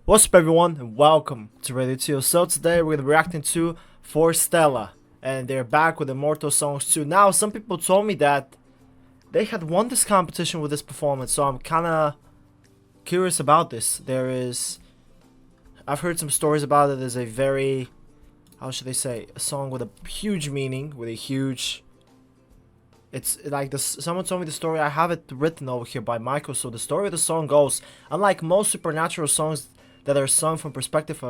What's up everyone and welcome to Radio 2. So today we're going to be reacting to Forestella and they're back with Immortal Songs 2. Now some people told me that they had won this competition with this performance, so I'm kinda curious about this. I've heard some stories about it. There's a very, how should they say, a song with a huge meaning, with a huge, it's like this. Someone told me the story. I have it written over here by Michael. So the story of the song goes, unlike most supernatural songs that are sung from the perspective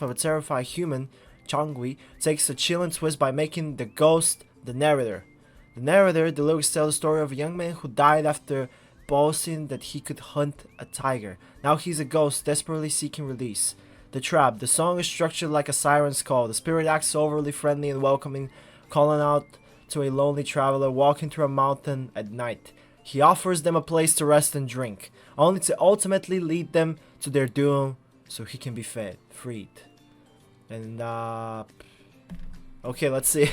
of a terrified human, changgwi takes a chilling twist by making the ghost the narrator. The lyrics tell the story of a young man who died after boasting that he could hunt a tiger. Now he's a ghost desperately seeking release. The trap. The song is structured like a siren's call. The spirit acts overly friendly and welcoming, calling out to a lonely traveler walking through a mountain at night. He offers them a place to rest and drink, only to ultimately lead them to their doom so he can be freed. And okay, let's see.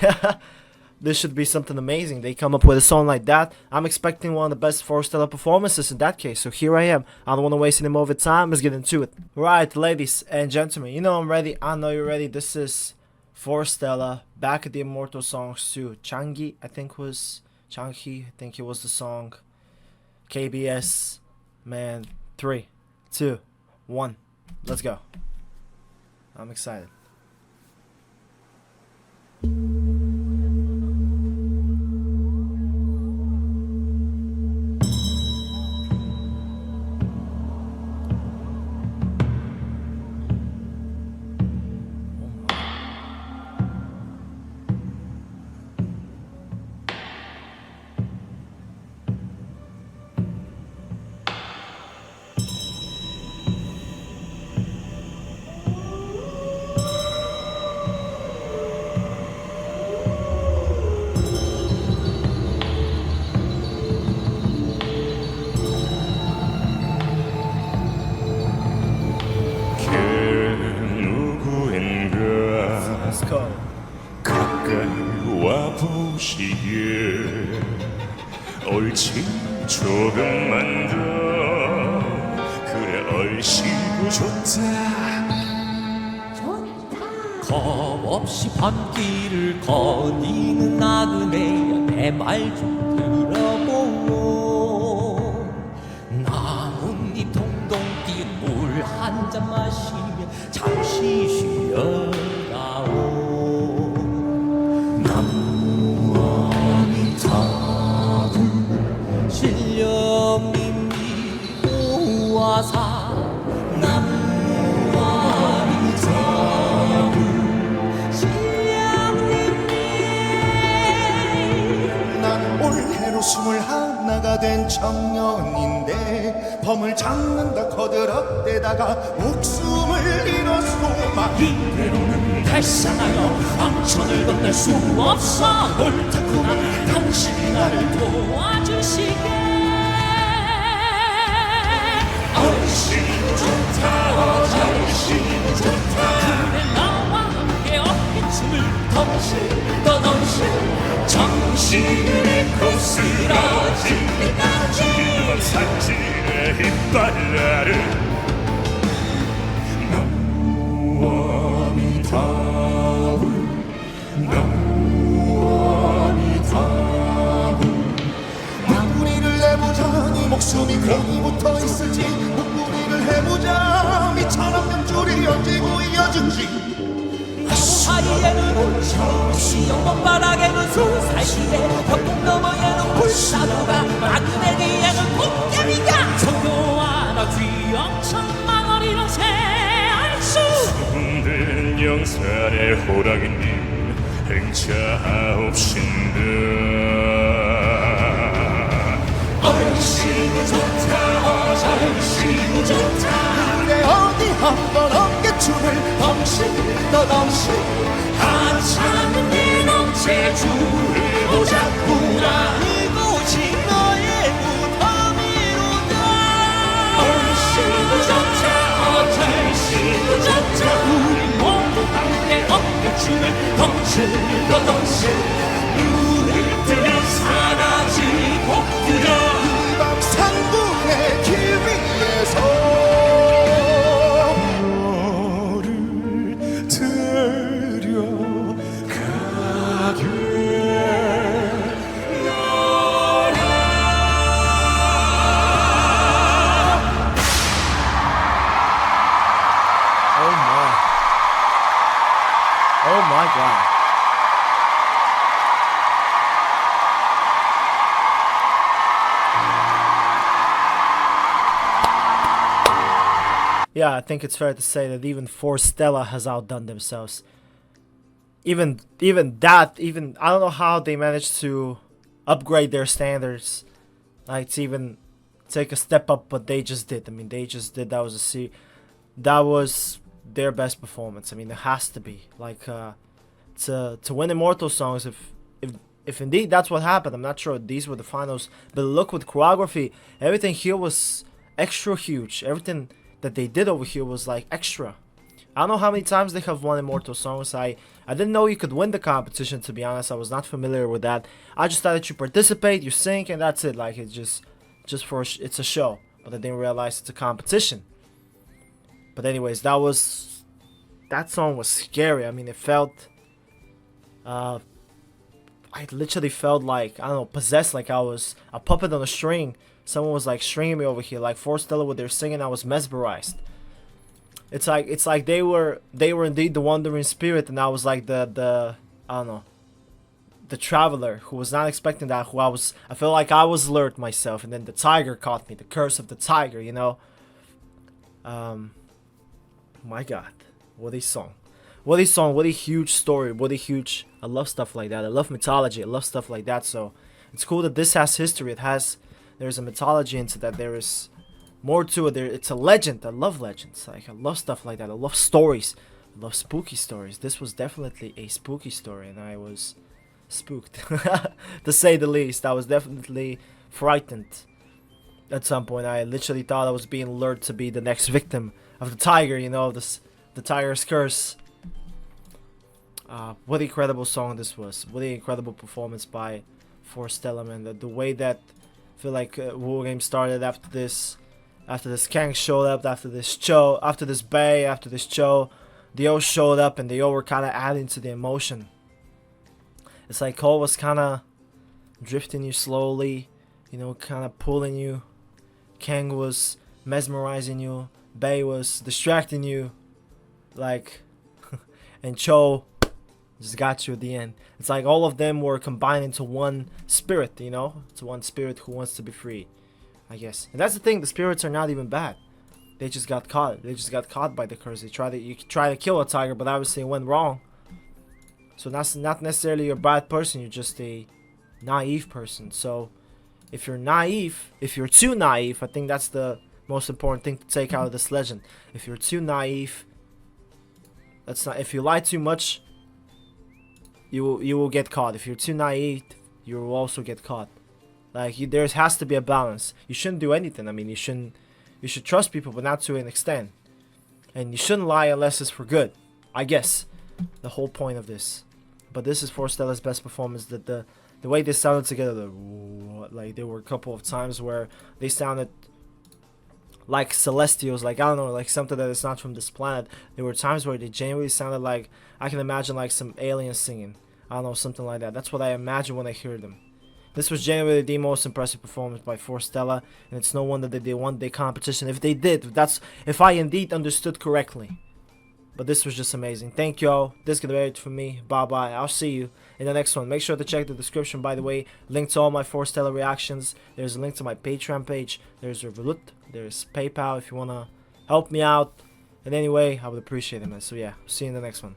This should be something amazing. They come up with a song like that. I'm expecting one of the best Forestella performances in that case. So here I am. I don't want to waste any more of your time. Let's get into it. Right, ladies and gentlemen, you know I'm ready. I know you're ready. This is Forestella back at the Immortal Songs 2. Changgwi, I think it was the song. KBS, man. 3, 2, 1. Let's go. I'm excited. 가까이 와보시게 옳지 조금만 더 그래 얼씨구 좋다 겁없이 밤길을 거니는 나그네야 내 말 좀 들어보오 나뭇잎 동동 띄운 물 한 잔 마시며 잠시 쉬어가오 나무와 미타불 신령님이 오와사 나무와 미타불 신령님이 난 올해로 21가 된 청년인데 범을 잡는다 거들었대다가 목숨을 잃었소마 이대로는 달상하여 황천을 건널 수 없어 옳다구나 당신이 나를 도와주시게 얼씨구 좋다 얼씨구 좋다 그래 나와 함께 어깨춤을 덩실 또 덩실 정신을 잃고 쓰러질 때까지 이번 산지의 흰발라를 나무와 미타불 나무와 미타불 목소리를 내보자 네 목숨이 공이 붙어있을지 목소리를 해보자 미처럼 명줄이 얹히고 이어진지 사이에는 온천이 영봉바닥에는 수살시대 벽곡 너머에는 불사도가 마그네 뒤에는 도깨비가 성교하나 귀영천만 어리는 새알수 흔든 영산의 호랑이님 행차하옵신다 얼씨구 좋다 얼씨구 좋다 그래 어디 한번 어깨춤을 덩실 더 덩실 한참은 내 넘체 줄을 보자꾸나 이곳이 너의 무덤이로다 얼씨구 좋다 얼씨구 좋다 우리 모두 함께 어깨춤을 덩실 더 덩실 눈을 뜨면 사라지고 그려 이밤 상궁의 길 위에서 Wow. Yeah, I think it's fair to say that even Forestella has outdone themselves. Even I don't know how they managed to upgrade their standards, like to even take a step up, but they just did. I mean, they just did. That was their best performance. I mean, it has to be like to win Immortal Songs. If indeed that's what happened, I'm not sure these were the finals, but look, with choreography, everything here was extra huge. Everything that they did over here was like extra. I don't know how many times they have won Immortal Songs. I didn't know you could win the competition, to be honest. I was not familiar with that. I just thought that you participate, you sing, and that's it. Like, it's just it's a show. But I didn't realize it's a competition. But anyways, that song was scary. I mean, it felt, I literally felt like, I don't know, possessed, like I was a puppet on a string. Someone was like stringing me over here, like Forestella with their singing. I was mesmerized. It's like they were indeed the wandering spirit, and I was like the I don't know, the traveler who was not expecting that. I felt like I was lured myself, and then the tiger caught me. The curse of the tiger, you know. My God, what a song! What a song! What a huge story! What a huge! I love stuff like that. I love mythology. I love stuff like that. So it's cool that this has history. There's a mythology into that. There is more to it. It's a legend. I love legends. Like, I love stuff like that. I love stories. I love spooky stories. This was definitely a spooky story, and I was spooked, to say the least. I was definitely frightened at some point. I literally thought I was being lured to be the next victim of the tiger. You know, the tiger's curse. What an incredible song this was. What an incredible performance by Forestella, man. The way that I feel like War Game started after this Kang showed up, after this Bay, after this Cho, they all showed up and they all were kind of adding to the emotion. It's like Cole was kind of drifting you slowly, you know, kind of pulling you. Kang was mesmerizing you. Bay was distracting you, like, and Cho just got you at the end. It's like all of them were combined into one spirit, you know? It's one spirit who wants to be free, I guess. And that's the thing, the spirits are not even bad. They just got caught. They just got caught by the curse. You try to kill a tiger, but obviously it went wrong. So that's not necessarily a bad person, you're just a naive person. So if you're naive, if you're too naive, I think that's the most important thing to take out of this legend. If you're too naive, if you lie too much, you will get caught. If you're too naive, you will also get caught. Like, there has to be a balance. You shouldn't do anything. I mean, you should trust people, but not to an extent. And you shouldn't lie unless it's for good, I guess. The whole point of this. But this is Forestella's best performance. The way they sounded together, like, there were a couple of times where they sounded like celestials, like, I don't know, like something that is not from this planet. There were times where they genuinely sounded like, I can imagine like some aliens singing. I don't know, something like that. That's what I imagine when I hear them. This was genuinely the most impressive performance by Forestella, and it's no wonder that they won the competition. If they did, if I indeed understood correctly. But this was just amazing. Thank y'all. This is gonna be it for me. Bye bye. I'll see you in the next one. Make sure to check the description, by the way. Link to all my Forestella reactions. There's a link to my Patreon page. There's Revolut. There's PayPal if you wanna help me out. And anyway, I would appreciate it, man. So yeah, see you in the next one.